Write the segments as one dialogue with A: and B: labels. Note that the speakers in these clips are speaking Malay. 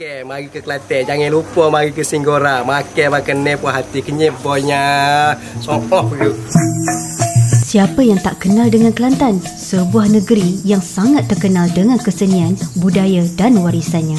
A: Okey, mari ke Kelantan. Jangan lupa mari ke Singgora. Makan puas hati. Kenyap boynya. Sopoh perut.
B: Siapa yang tak kenal dengan Kelantan? Sebuah negeri yang sangat terkenal dengan kesenian, budaya dan warisannya.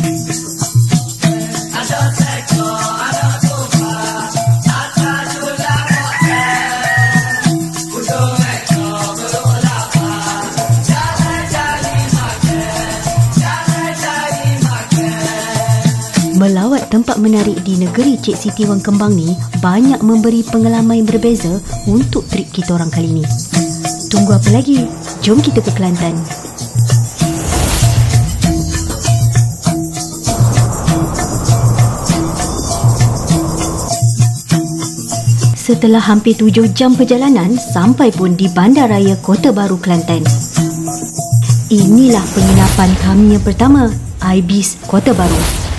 B: Melawat tempat menarik di negeri Cik Siti Wang Kembang ni banyak memberi pengalaman yang berbeza untuk trip kita orang kali ni. Tunggu apa lagi? Jom kita ke Kelantan. Setelah hampir 7 jam perjalanan, sampai pun di Bandaraya Kota Baru, Kelantan. Inilah penginapan kami yang pertama, Ibis Kota Baru.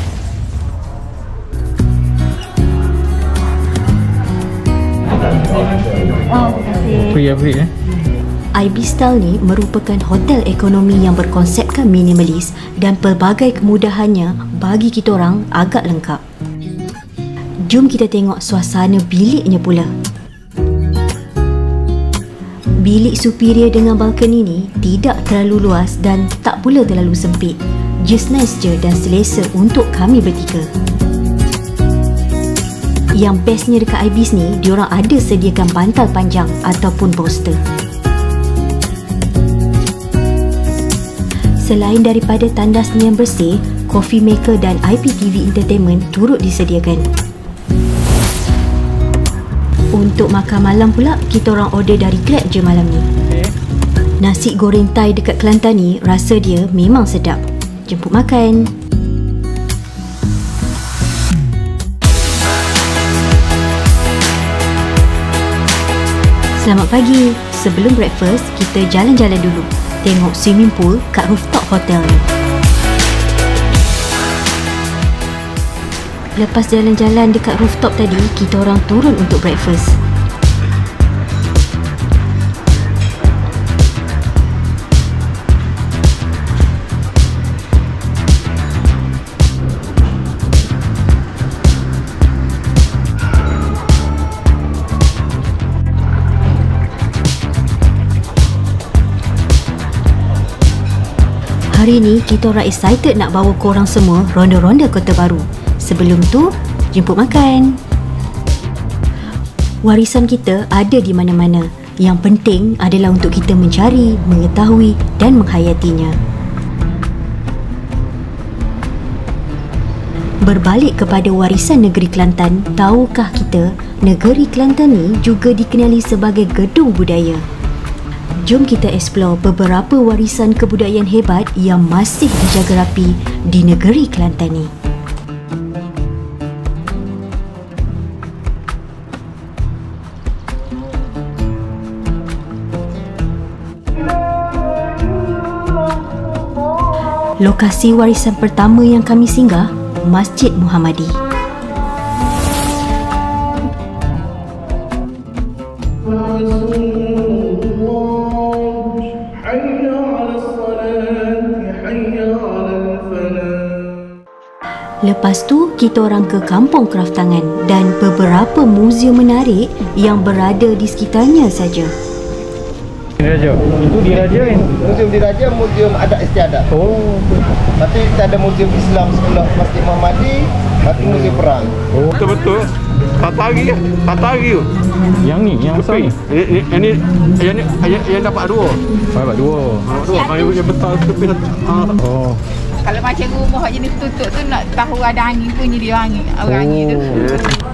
C: Free ya.
B: Ibis Style ni merupakan hotel ekonomi yang berkonsepkan minimalis dan pelbagai kemudahannya bagi kita orang agak lengkap. Jom kita tengok suasana biliknya pula. Bilik superior dengan balkoni ni tidak terlalu luas dan tak pula terlalu sempit. Just nice je dan selesa untuk kami bertiga. Yang bestnya dekat Ibis ni, diorang ada sediakan bantal panjang ataupun poster. Selain daripada tandasnya yang bersih, coffee maker dan IPTV entertainment turut disediakan. Untuk makan malam pula, kita orang order dari Grab je malam ni. Nasi goreng Thai dekat Kelantan ni, rasa dia memang sedap. Jemput makan. Selamat pagi. Sebelum breakfast, kita jalan-jalan dulu. Tengok swimming pool kat rooftop hotel ni. Lepas jalan-jalan dekat rooftop tadi, kita orang turun untuk breakfast. Hari ni kita orang excited nak bawa korang semua ronda-ronda Kota Baru. Sebelum tu, jemput makan. Warisan kita ada di mana-mana. Yang penting adalah untuk kita mencari, mengetahui dan menghayatinya. Berbalik kepada warisan negeri Kelantan, tahukah kita negeri Kelantan ni juga dikenali sebagai gedung budaya? Jom kita explore beberapa warisan kebudayaan hebat yang masih dijaga rapi di negeri Kelantan ni. Lokasi warisan pertama yang kami singgah, Masjid Muhammadi. Lepas tu, kita orang ke Kampung Kraftangan dan beberapa muzium menarik yang berada di sekitarnya saja.
C: Diraja. Itu Diraja kan?
D: Muzium Diraja, muzium adat istiadat.
C: Oh.
D: Lepas tu kita ada muzium Islam sebelah Masjid Muhammadi, lepas tu muzium perang.
C: Oh.
E: Betul-betul. Tatari tu.
C: Yang ni, yang besar ni.
E: Yang dapat dua.
C: Dapat dua.
E: Yang betul tepi.
C: Oh.
F: Kalau macam rumah jenis tutup tu nak tahu ada angin punya dia angin. Angin tu.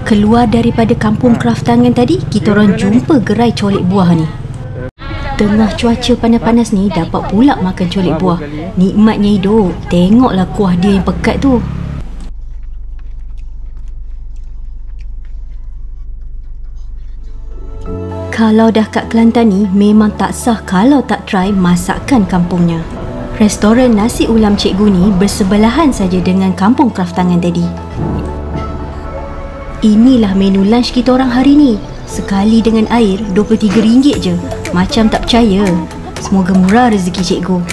B: Keluar daripada Kampung Kraftangan tadi, kita orang jumpa gerai colek buah ni. Tengah cuaca panas-panas ni, dapat pula makan colek buah. Nikmatnya hidup. Tengoklah kuah dia yang pekat tu. Kalau dah kat Kelantan ni, memang tak sah kalau tak try masakan kampungnya. Restoran nasi ulam Cikgu ni bersebelahan saja dengan Kampung Kraftangan tadi. Inilah menu lunch kita orang hari ni. Sekali dengan air RM23 je. Macam tak percaya. Semoga murah rezeki Cikgu.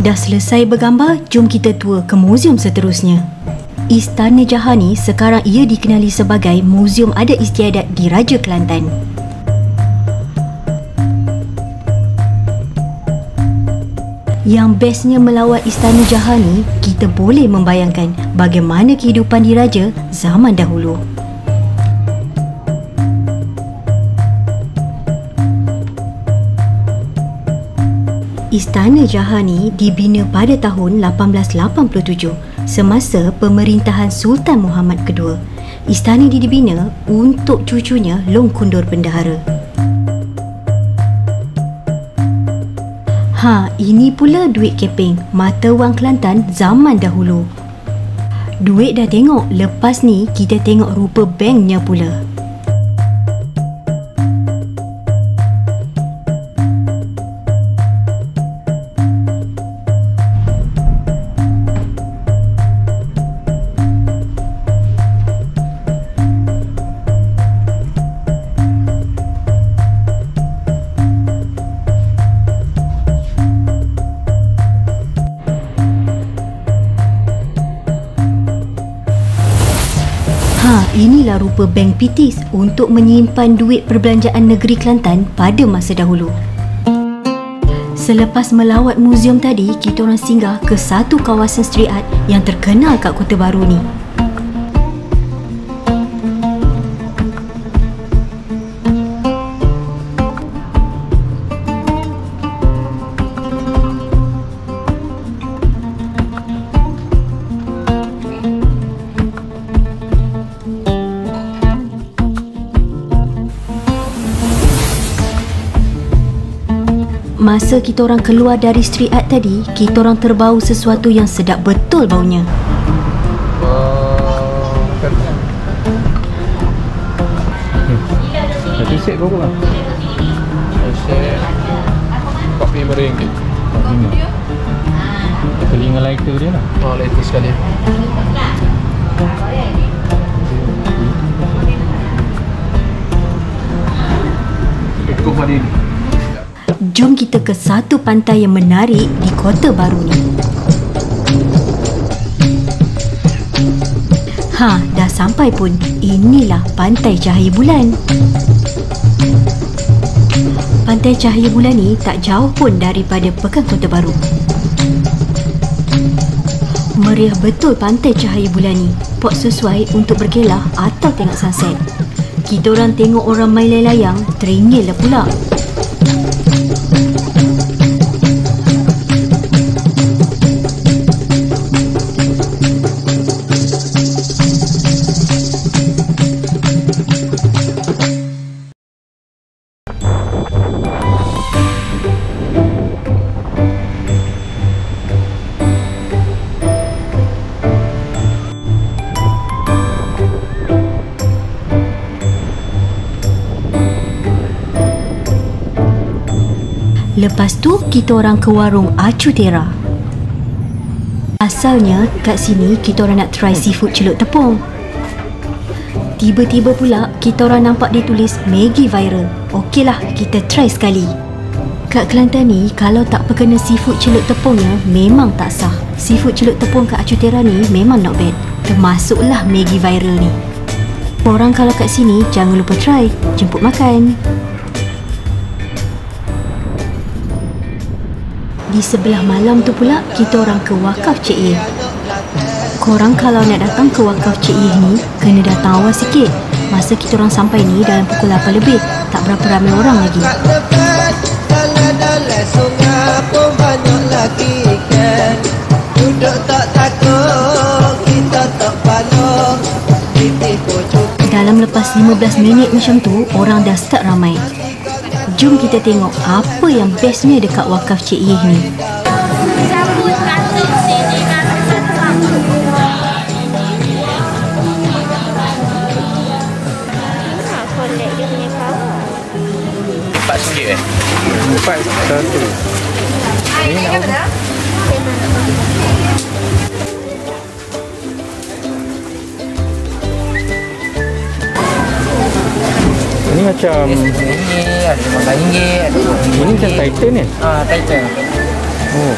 B: Dah selesai bergambar, jom kita tour ke muzium seterusnya. Istana Jahani sekarang ia dikenali sebagai Muzium Adat Istiadat Diraja Kelantan. Yang bestnya melawat Istana Jahani, kita boleh membayangkan bagaimana kehidupan diraja zaman dahulu. Istana Jahani dibina pada tahun 1887 semasa pemerintahan Sultan Muhammad II. Istana ini dibina untuk cucunya Long Kundur Bendahara. Ini pula duit keping, mata wang Kelantan zaman dahulu. Duit dah tengok, lepas ni kita tengok rupa banknya pula. Inilah rupa bank Pitis untuk menyimpan duit perbelanjaan negeri Kelantan pada masa dahulu. Selepas melawat muzium tadi, kita orang singgah ke satu kawasan street art yang terkenal kat Kota Baru ni. Masa kita orang keluar dari street art tadi, kita orang terbau sesuatu yang sedap betul baunya.
C: Satu set berapa bang?
E: Set RM45.
C: Telinga lighter dia lah.
E: Oh, lighter sekali. Cukup hari ni.
B: Jom kita ke satu pantai yang menarik di Kota Baru ni. Dah sampai pun. Inilah Pantai Cahaya Bulan. Pantai Cahaya Bulan ni tak jauh pun daripada Pekan Kota Baru. Meriah betul Pantai Cahaya Bulan ni. Spot sesuai untuk berkelah atau tengok sunset. Kita orang tengok orang main layang, teringin lah pula. Lepas tu kita orang ke warung Acu Tera. Asalnya kat sini kita orang nak try seafood celup tepung. Tiba-tiba pula kita orang nampak dia tulis Maggi viral. Okeylah, kita try sekali. Kat Kelantan ni kalau tak perkena seafood celup tepungnya memang tak sah. Seafood celup tepung kat Acu Tera ni memang not bad. Termasuklah Maggi viral ni. Korang kalau kat sini jangan lupa try. Jemput makan. Di sebelah malam tu pula, kita orang ke Wakaf Cik Yeh. Korang kalau nak datang ke Wakaf Cik Yeh ni, kena datang awal sikit. Masa kita orang sampai ni dalam pukul 8 lebih. Tak berapa ramai orang lagi. Dalam lepas 15 minit macam tu, orang dah start ramai. Jom kita tengok apa yang bestnya dekat Wakaf Cik Yeh ni.
E: RM4
C: RM4
F: Ini apa?
C: Ini macam
A: Ini ada RM5, ada RM2.
C: ini macam Titan ni.
A: Titan.
C: Oh.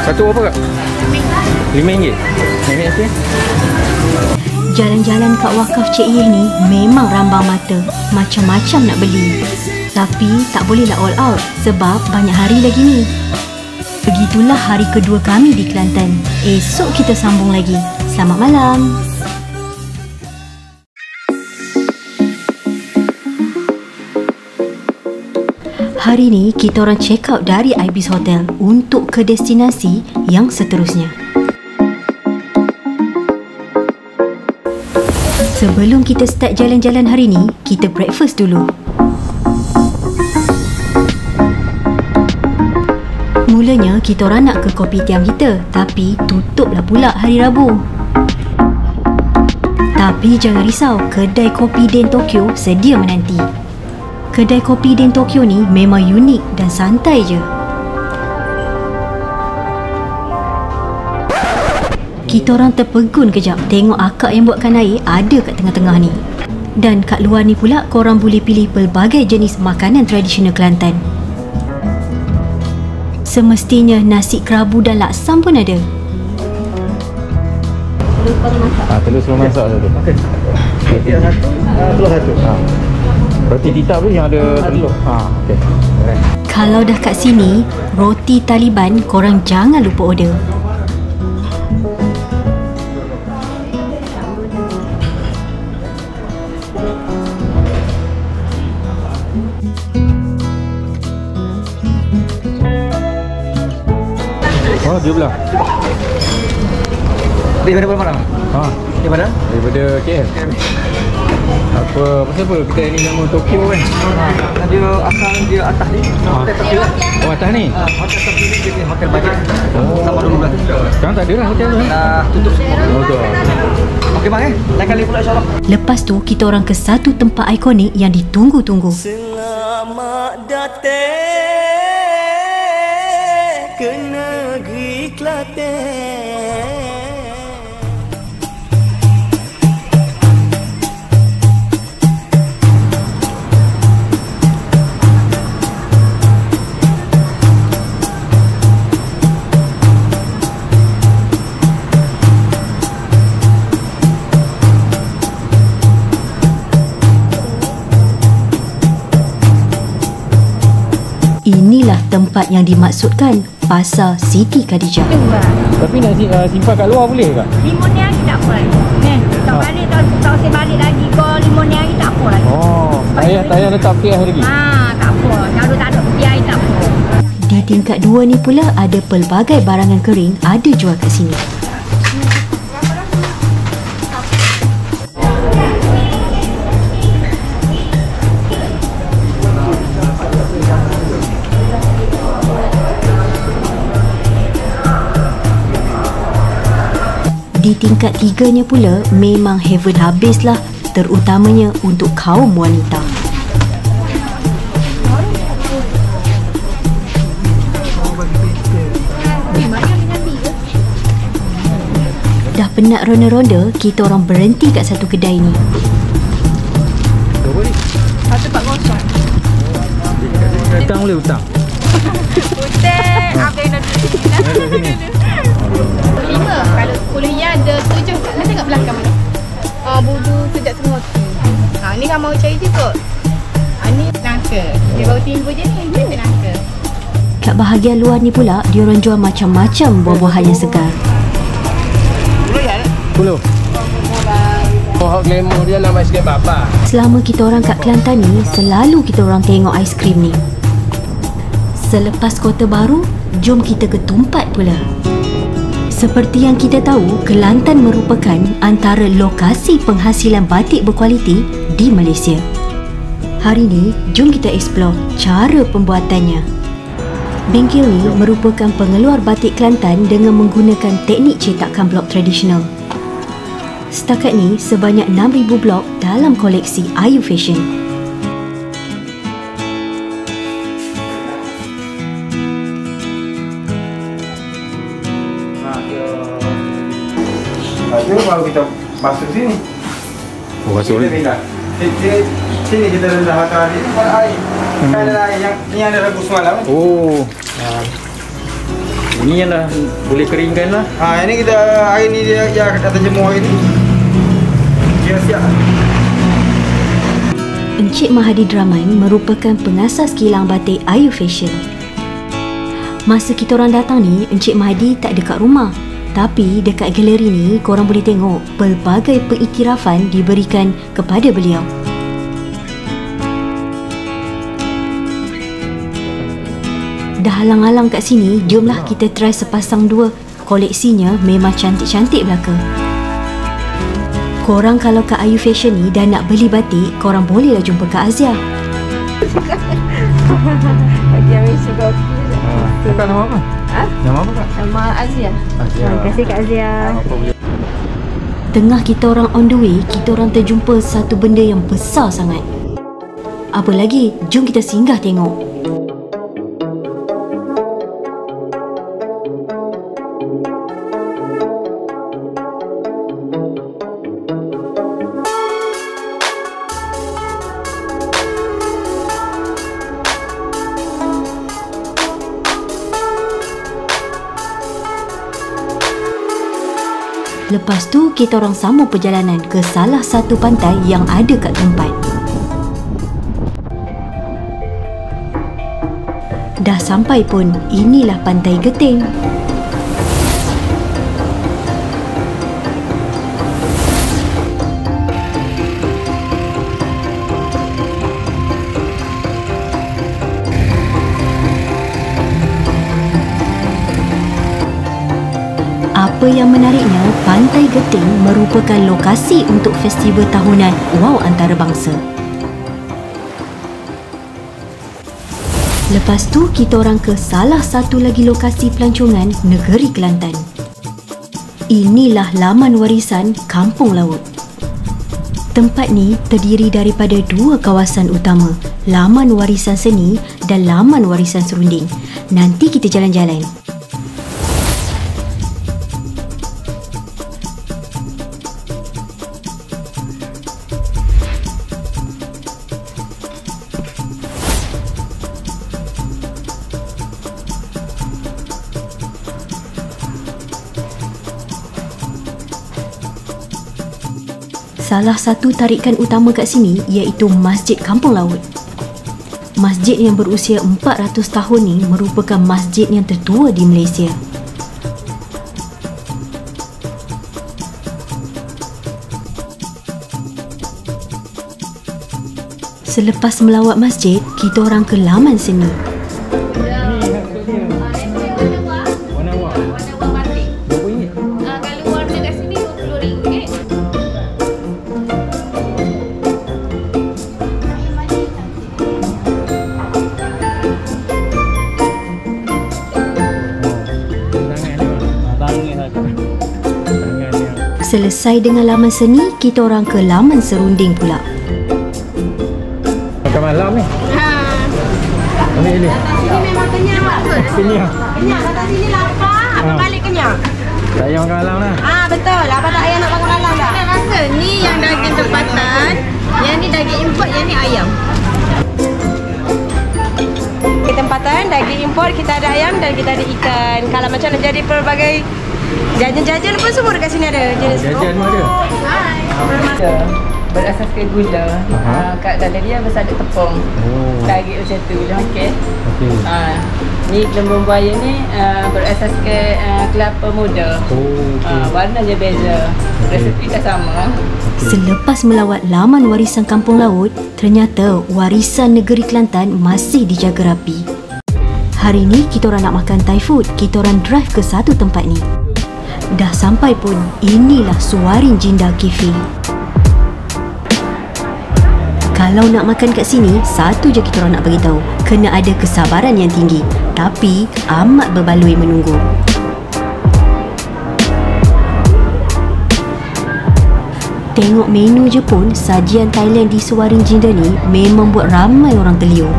C: Satu apa kak? RM5. Nenek sini.
B: Jalan-jalan kat wakaf Cik Yeh ni memang rambang mata. Macam-macam nak beli. Tapi tak bolehlah all out sebab banyak hari lagi ni. Begitulah hari kedua kami di Kelantan. Esok kita sambung lagi. Selamat malam. Hari ni kita orang check out dari Ibis Hotel untuk ke destinasi yang seterusnya. Sebelum kita start jalan-jalan hari ni, kita breakfast dulu. Mulanya kita orang nak ke kopitiam kita, tapi tutuplah pula hari Rabu. Tapi jangan risau, kedai kopi Den Tokyo sedia menanti. Kedai kopi Den Tokyo ni memang unik dan santai je. Kita orang terpegun kejap tengok akak yang buatkan air ada kat tengah-tengah ni. Dan kat luar ni pula korang boleh pilih pelbagai jenis makanan tradisional Kelantan. Semestinya nasi kerabu dan laksam pun ada.
C: Telur sebelum masak satu. Okey. Telur satu. Roti tita tu yang ada telur. Okey.
B: Kalau dah kat sini, roti Taliban korang jangan lupa order.
C: Oh, dia belah.
A: Daripada mana?
C: Daripada KL. Apa siapa kedai ni nama Tokyo kan?
A: Dia asal dia atas ni. Hotel Tokyo.
C: Oh, atas ni.
A: Hotel Tokyo ni dia hotel bajet. Sama dulu lah.
C: Sekarang tak ada lah hotel tu.
A: Dah tutup semua.
C: Oh, betul.
A: Okey bang lain kali pula insya-Allah.
B: Lepas tu kita orang ke satu tempat ikonik yang ditunggu-tunggu.
G: Selamat datang ke negeri Kelantan.
B: Inilah tempat yang dimaksudkan, Pasar Siti Khadijah.
C: Tapi nak simpan kat luar boleh tak?
H: 5 ni hari tak apa. Tak balik tak usah balik lagi ke 5 ni hari tak apa.
C: Oh, tak payah letak peti air lagi.
H: Tak apa. Kalau tak ada peti air tak apa.
B: Di tingkat 2 ni pula ada pelbagai barangan kering ada jual kat sini. Di tingkat 3-nya pula memang heaven habislah, terutamanya untuk kaum wanita. Dah penat ronda-ronda, kita orang berhenti kat satu kedai ni.
F: Satu 4
C: Hutang boleh hutang?
F: Hutang. Apa yang dah sini? 5. Kalau 10 yang ada 7. Nak tengok belakang mana? Budu sejak semua tu. Ni kan mau cari je kot. Ni nangka. Dia baru timbul je ni. Dia nangka.
B: Kat bahagian luar ni pula, diorang jual macam-macam buah-buahan yang segar.
C: 10.
A: Oh, glamour dia nama sikit bapa.
B: Selama kita orang kat Kelantan ni, selalu kita orang tengok aiskrim ni. Selepas Kota Baru, jom kita ke Tumpat pula. Seperti yang kita tahu, Kelantan merupakan antara lokasi penghasilan batik berkualiti di Malaysia. Hari ni, jom kita explore cara pembuatannya. Bengkel ni merupakan pengeluar batik Kelantan dengan menggunakan teknik cetakan blok tradisional. Setakat ni, sebanyak 6,000 blok dalam koleksi Ayu Fashion.
D: masuk sini.
C: Oh, masuk
D: Kita
C: ni.
D: pindah. Sini kita rendahkan air. Ini air. Kan ada air yang ni ada rebus semalam.
C: Oh. Ini yang dah boleh keringkan lah.
D: Ini kita air ni dia kata jemur air ni. Dia siap.
B: Encik Mahathir Draman merupakan pengasas kilang batik Ayu Fashion. Masa kita orang datang ni, Encik Mahathir tak dekat rumah. Tapi dekat galeri ni korang boleh tengok pelbagai pengiktirafan diberikan kepada beliau. Dah halang-halang kat sini, jomlah kita try sepasang dua. Koleksinya memang cantik-cantik belaka. Korang kalau kat Ayu Fashion ni dah nak beli batik, korang bolehlah jumpa Kak Azia.
F: Bagi yang isi kopi.
C: Kak nama apa? Nama apa Kak?
F: Nama Azia.
H: Terima kasih Kak Azia.
B: Tengah kita orang on the way, kita orang terjumpa satu benda yang besar sangat. Apa lagi? Jom kita singgah tengok. Lepas tu, kita orang sambung perjalanan ke salah satu pantai yang ada kat tempat. Dah sampai pun, inilah Pantai Geting. Apa yang menariknya, Pantai Geting merupakan lokasi untuk festival tahunan Wow Antarabangsa. Lepas tu, kita orang ke salah satu lagi lokasi pelancongan Negeri Kelantan. Inilah laman warisan Kampung Laut. Tempat ni terdiri daripada dua kawasan utama, Laman Warisan Seni dan Laman Warisan Serunding. Nanti kita jalan-jalan. Salah satu tarikan utama kat sini iaitu Masjid Kampung Laut. Masjid yang berusia 400 tahun ni merupakan masjid yang tertua di Malaysia. Selepas melawat masjid, kita orang ke Laman Seni. Selesai dengan Laman Seni, kita orang ke Laman Serunding pula.
C: Makan malam ni. Ini.
F: Sini memang kenyang lah.
C: Kenyang.
F: Kenyang, datang sini lapar. Apa balik kenyang?
C: Tak payah makan malam lah.
F: Betul. Apa tak payah nak makan malam dah? Saya rasa ni yang daging tempatan, yang ni daging import, yang ni ayam. Di tempatan, daging import, kita ada ayam dan kita ada ikan. Kalau macam nak jadi pelbagai jajan-jajan pun semua dekat sini ada.
C: Jajan pun ada?
F: Hai. Berasaskan gula. Kat dalam dia bersada tepung. Daging macam tu je. Okey. Ni gelembung buaya ni berasaskan kelapa muda. Warna je beza. Resepi tak sama.
B: Selepas melawat Laman Warisan Kampung Laut, ternyata warisan negeri Kelantan masih dijaga rapi. Hari ni kita orang nak makan Thai food. Kita orang drive ke satu tempat ni. Dah sampai pun, inilah Suarin Jinda Cafe. Kalau nak makan kat sini, satu je kita orang nak beritahu, kena ada kesabaran yang tinggi, tapi amat berbaloi menunggu. Tengok menu je pun, sajian Thailand di Suarin Jinda ni memang buat ramai orang terliur.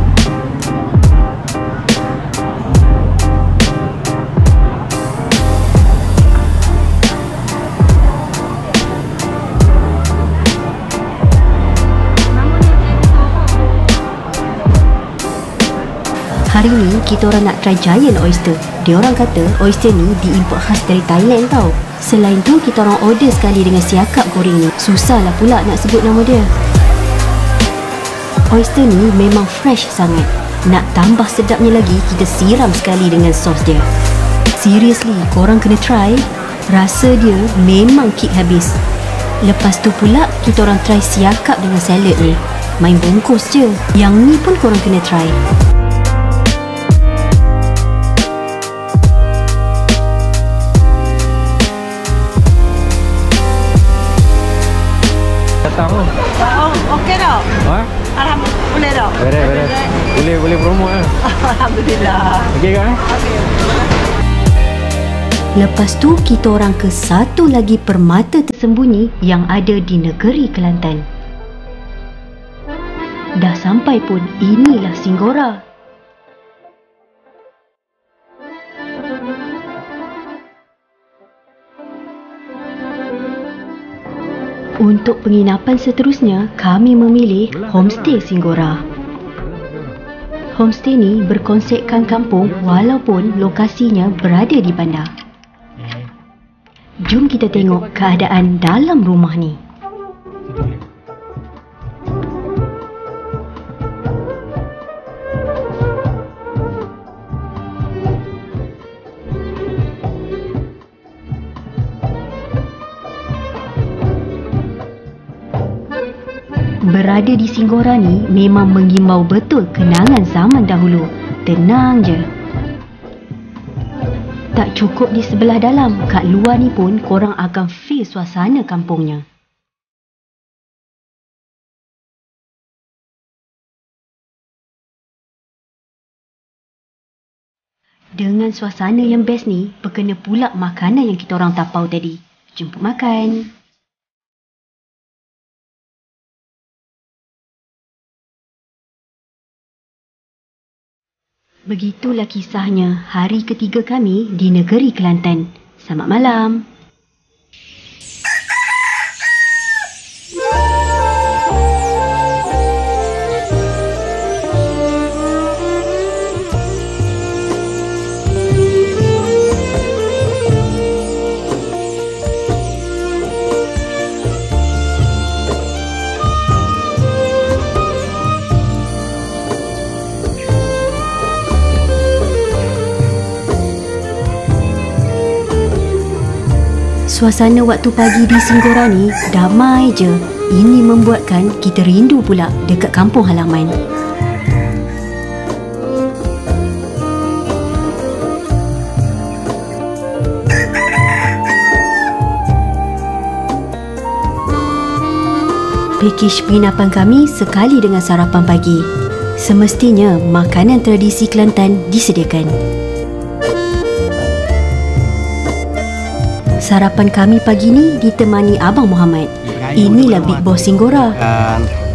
B: Hari ni kita orang nak try giant oyster. Dia orang kata oyster ni diimport khas dari Thailand tau. Selain tu kita orang order sekali dengan siakap goreng ni. Susahlah pula nak sebut nama dia. Oyster ni memang fresh sangat. Nak tambah sedapnya lagi, kita siram sekali dengan sos dia. Seriously, korang kena try. Rasa dia memang kick habis. Lepas tu pula kita orang try siakap dengan salad ni. Main bungkus je. Yang ni pun korang kena try.
C: Datang tu.
H: Oh, okey dah.
C: Ha?
H: Alhamdulillah. Boleh dah.
C: Boleh promote lah.
H: Alhamdulillah.
C: Okey kan?
B: Lepas tu kita orang ke satu lagi permata tersembunyi yang ada di negeri Kelantan. Dah sampai pun, inilah Singgora. Untuk penginapan seterusnya, kami memilih homestay Singgora. Homestay ni berkonsepkan kampung walaupun lokasinya berada di bandar. Jom kita tengok keadaan dalam rumah ni. Berada di Singgora ni memang mengimbau betul kenangan zaman dahulu. Tenang je. Tak cukup di sebelah dalam, kat luar ni pun korang akan feel suasana kampungnya. Dengan suasana yang best ni, berkena pula makanan yang kita orang tapau tadi. Jemput makan. Begitulah kisahnya hari ketiga kami di negeri Kelantan. Selamat malam. Suasana waktu pagi di Singgora ni damai je. Ini membuatkan kita rindu pula dekat kampung halaman. Pakej penginapan kami sekali dengan sarapan pagi. Semestinya makanan tradisi Kelantan disediakan. Sarapan kami pagi ni ditemani Abang Muhammad. Inilah Big Boss Singgora.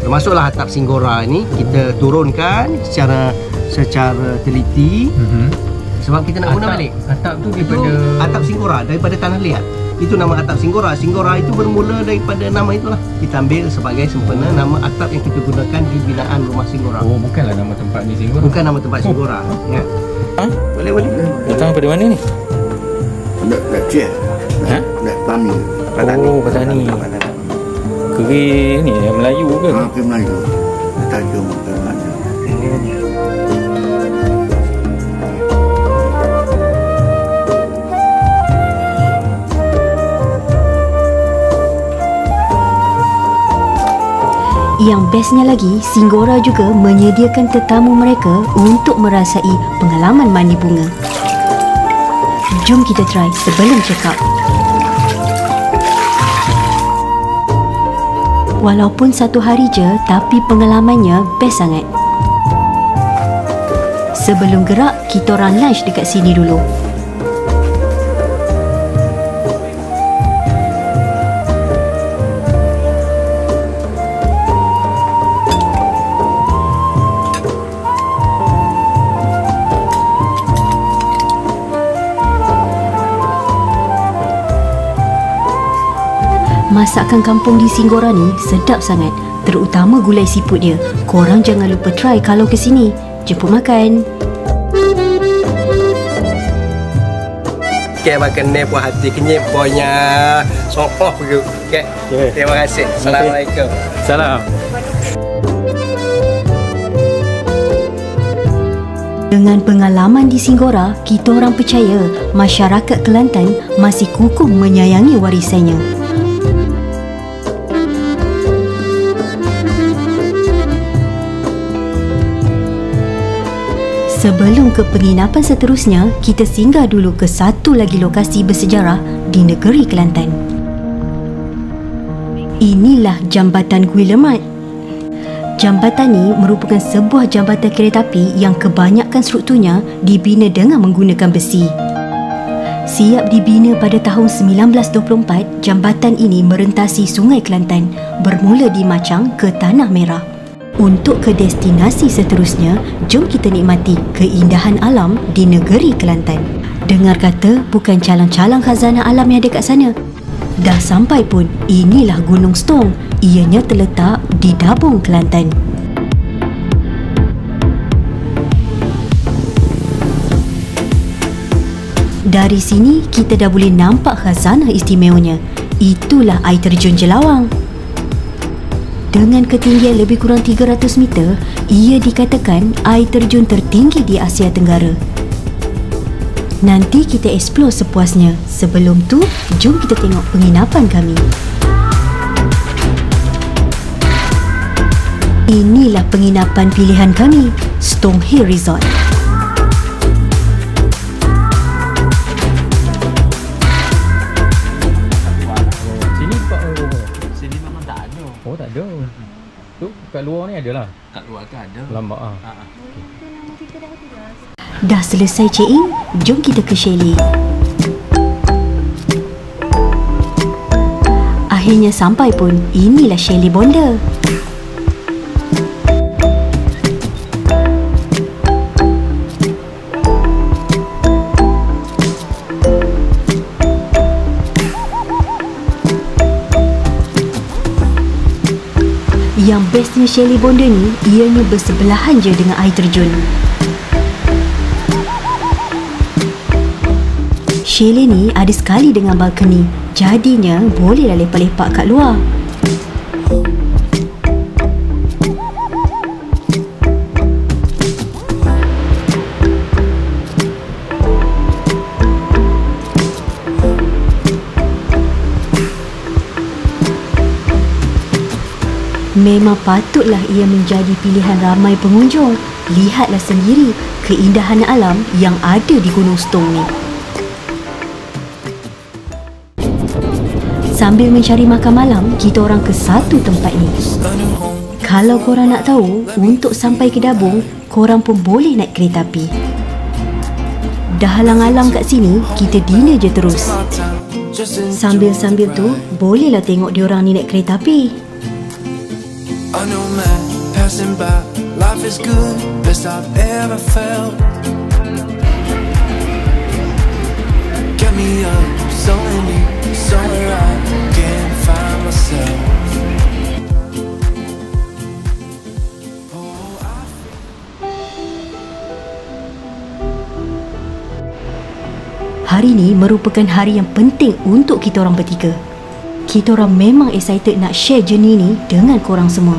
A: Termasuklah atap Singgora ni kita turunkan secara teliti. Sebab kita nak guna balik.
C: Atap tu daripada
A: atap Singgora daripada tanah liat. Itu nama atap Singgora. Singgora itu bermula daripada nama itulah. Kita ambil sebagai sempena nama atap yang kita gunakan di binaan rumah Singgora.
C: Oh, bukanlah nama tempat ni Singgora.
A: Bukan nama tempat Singgora. Ya.
C: Ha?
A: Boleh.
C: Datang daripada mana ni?
I: Leceh.
C: Ha?
I: Petani.
C: Oh, petani. Keri ni yang Melayu ke?
I: Ha, keri Melayu. Tanjung Melayu.
B: Yang bestnya lagi, Singgora juga menyediakan tetamu mereka untuk merasai pengalaman mandi bunga. Jom kita try sebelum check out. Walaupun satu hari je, tapi pengalamannya best sangat. Sebelum gerak, kita orang lunch dekat sini dulu. Masakan kampung di Singgora ni sedap sangat, terutama gulai siput dia. Korang jangan lupa try kalau ke sini. Jemput makan.
A: Okey, makan ni puas hati kenyip boynya. Sopoh pergi. Okey. Terima kasih. Assalamualaikum.
C: Salam.
B: Dengan pengalaman di Singgora, kita orang percaya masyarakat Kelantan masih kukuh menyayangi warisannya. Sebelum ke penginapan seterusnya, kita singgah dulu ke satu lagi lokasi bersejarah di negeri Kelantan. Inilah Jambatan Guillemard. Jambatan ini merupakan sebuah jambatan kereta api yang kebanyakan strukturnya dibina dengan menggunakan besi. Siap dibina pada tahun 1924, jambatan ini merentasi Sungai Kelantan bermula di Machang ke Tanah Merah. Untuk ke destinasi seterusnya, jom kita nikmati keindahan alam di negeri Kelantan. Dengar kata bukan calang-calang khazanah alam yang ada kat sana. Dah sampai pun, inilah Gunung Stong. Ianya terletak di Dabung, Kelantan. Dari sini, kita dah boleh nampak khazanah istimewanya. Itulah air terjun Jelawang. Dengan ketinggian lebih kurang 300 meter, ia dikatakan air terjun tertinggi di Asia Tenggara. Nanti kita explore sepuasnya. Sebelum tu, jom kita tengok penginapan kami. Inilah penginapan pilihan kami, Stong Hill Resort.
C: Sini sini memang tak ada. Oh, tak ada. Tu kat luar ni adalah.
E: Kat luar tu ada.
C: Lambat ah.
B: Dah selesai check-in, jom kita ke chalet. Akhirnya sampai pun, inilah chalet Bonda. Yang bestnya chalet Bonda ni, ianya bersebelahan je dengan air terjun. Chalet ni ada sekali dengan balkoni, jadinya bolehlah lepak-lepak kat luar. Memang patutlah ia menjadi pilihan ramai pengunjung. Lihatlah sendiri keindahan alam yang ada di Gunung Stong ni. Sambil mencari makan malam, kita orang ke satu tempat ni. Kalau korang nak tahu, untuk sampai ke Dabung, korang pun boleh naik kereta api. Dah halang-halang kat sini, kita dinner je terus. Sambil-sambil tu, bolehlah tengok diorang ni naik kereta api. Hari ni merupakan hari yang penting untuk kita orang bertiga. Kita orang memang excited nak share journey ni dengan korang semua.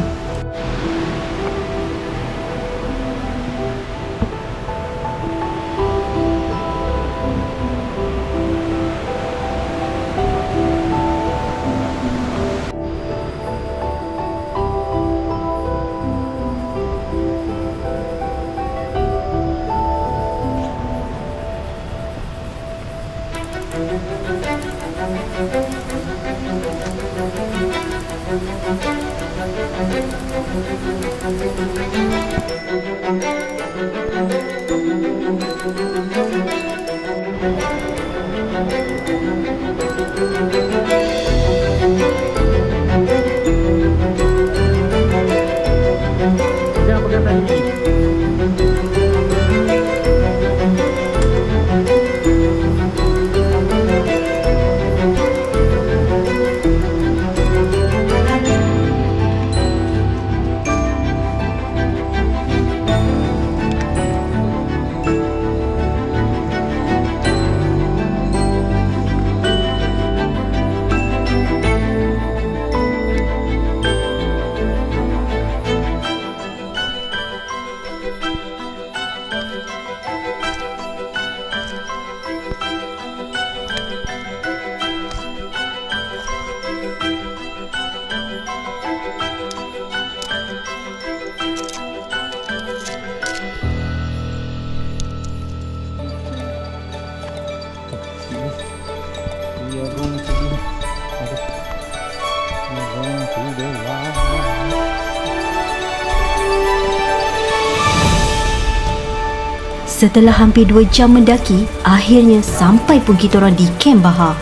B: Setelah hampir 2 jam mendaki, akhirnya sampai pun kita orang di Kem Bahar.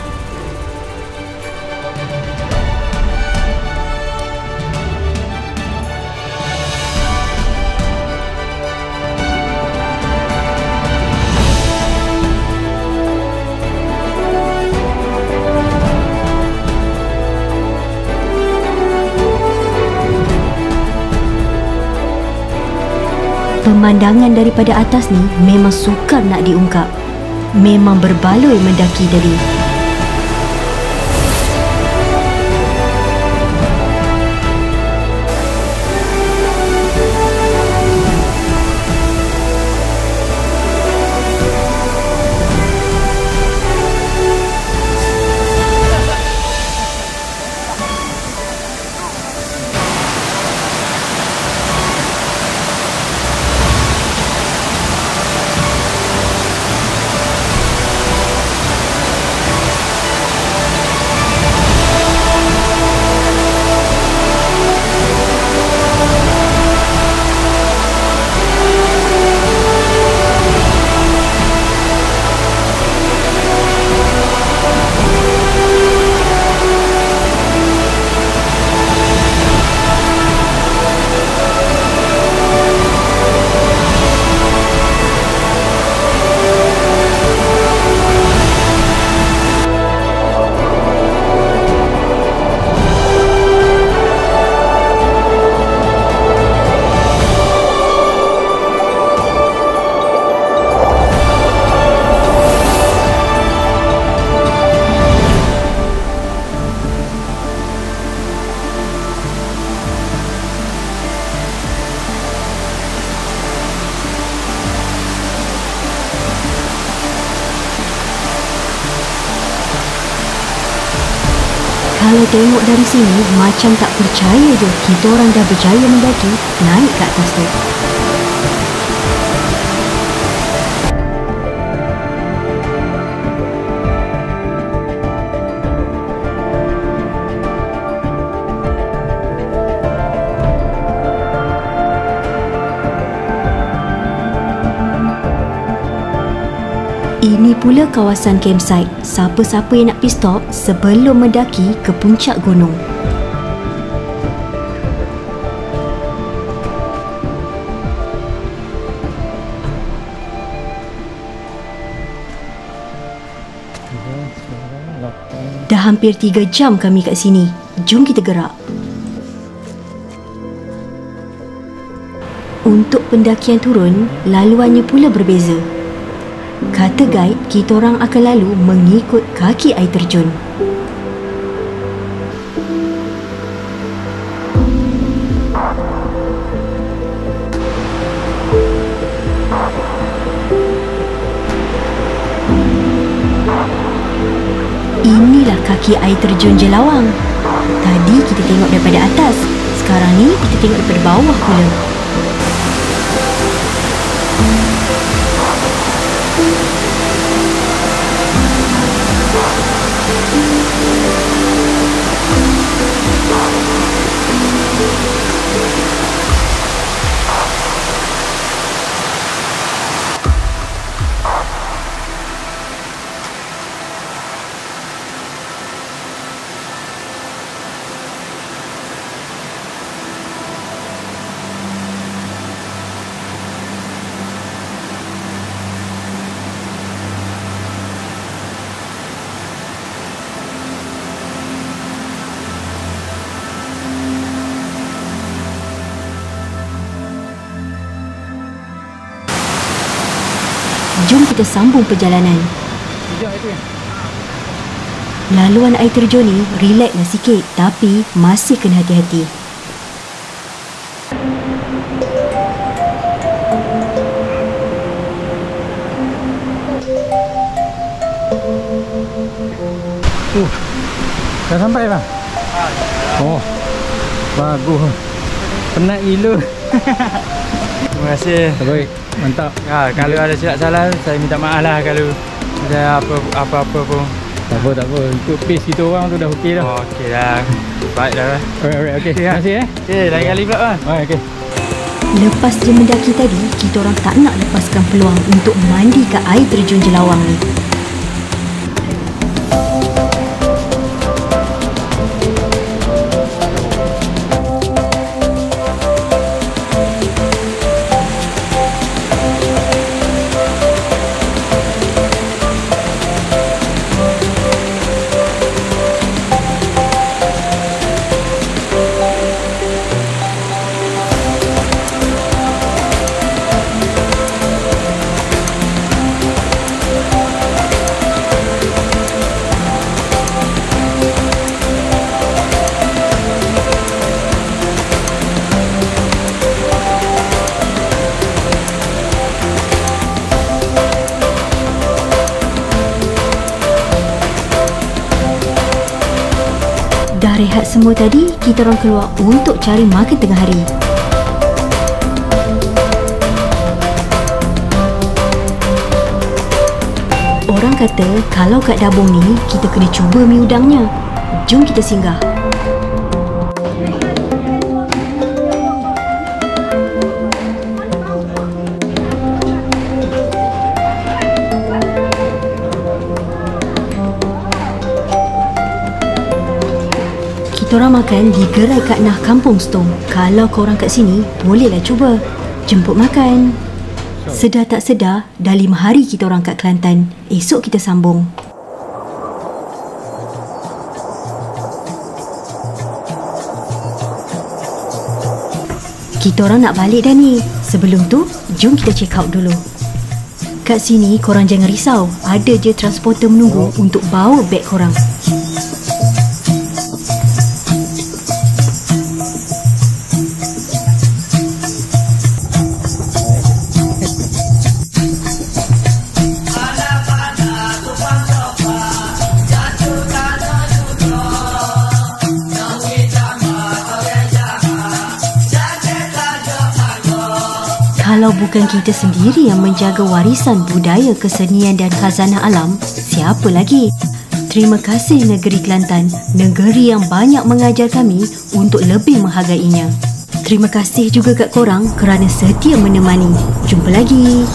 B: Pemandangan daripada atas ni memang sukar nak diungkap. Memang berbaloi mendaki tadi. Kalau tengok dari sini, macam tak percaya je kita orang dah berjaya mendaki naik ke atas tu. Ini pula kawasan campsite. Siapa-siapa yang nak pergi stop sebelum mendaki ke puncak gunung. Dah hampir 3 jam kami kat sini. Jom kita gerak. Untuk pendakian turun, laluannya pula berbeza. Kata guide, kita orang akan lalu mengikut kaki air terjun. Inilah kaki air terjun Jelawang. Tadi kita tengok daripada atas. Sekarang ni kita tengok daripada bawah pula. Jom kita sambung perjalanan. Laluan air terjun ni relaxlah sikit, tapi masih kena hati-hati.
C: Dah sampai bang? Oh, bagus. Penat gila.
D: Terima kasih.
C: Baik, mantap.
D: Kalau ada silap salah, saya minta maaf lah kalau ada apa-apa pun.
C: Tak apa. Untuk pace kita orang tu dah okey dah.
D: Oh, okey dah. Baik dah.
C: Alright, okey. Terima kasih
D: Okey, lain kali pula bang.
C: Okey.
B: Lepas je mendaki tadi, kita orang tak nak lepaskan peluang untuk mandi kat air terjun Jelawang ni. Dah rehat semua tadi, kita orang keluar untuk cari makan tengah hari. Orang kata kalau kat Dabung ni, kita kena cuba mi udangnya. Jom kita singgah. Korang makan di gerai Kak Nah Kampung Stong. Kalau korang kat sini, bolehlah cuba. Jemput makan. Sedar tak sedar, dah 5 hari kita orang kat Kelantan. Esok kita sambung. Kita orang nak balik dah ni. Sebelum tu, jom kita check out dulu. Kat sini, korang jangan risau. Ada je transporter menunggu untuk bawa beg korang. Kalau bukan kita sendiri yang menjaga warisan budaya, kesenian dan khazanah alam, siapa lagi? Terima kasih negeri Kelantan, negeri yang banyak mengajar kami untuk lebih menghargainya. Terima kasih juga kat korang kerana setia menemani. Jumpa lagi.